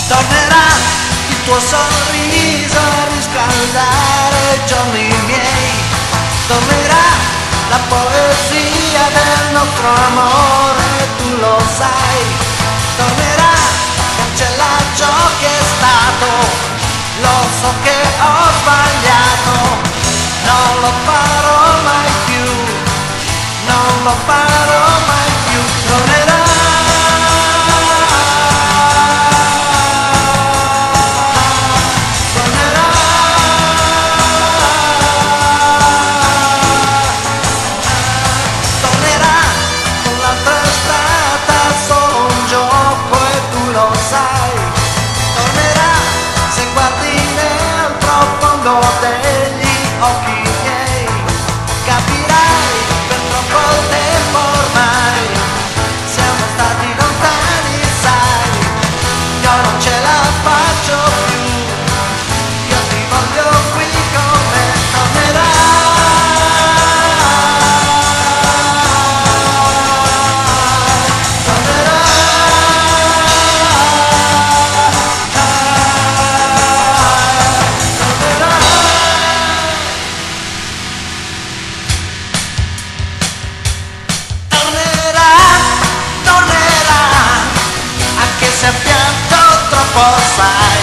Tornerà il tuo sorriso a riscaldare i giorni miei. Tornerà la poesia del nostro amore, tu lo sai. Tornerà, cancella ciò che è stato. Lo so che ho sbagliato, non lo farò mai più, non lo farò mai più. Tornerà. Degli occhi miei capirai, per troppo tempo ormai siamo stati lontani, sai, io non ce la faccio più, io ti voglio qui con me. Tornerà, anche se ha pianto troppo, sai.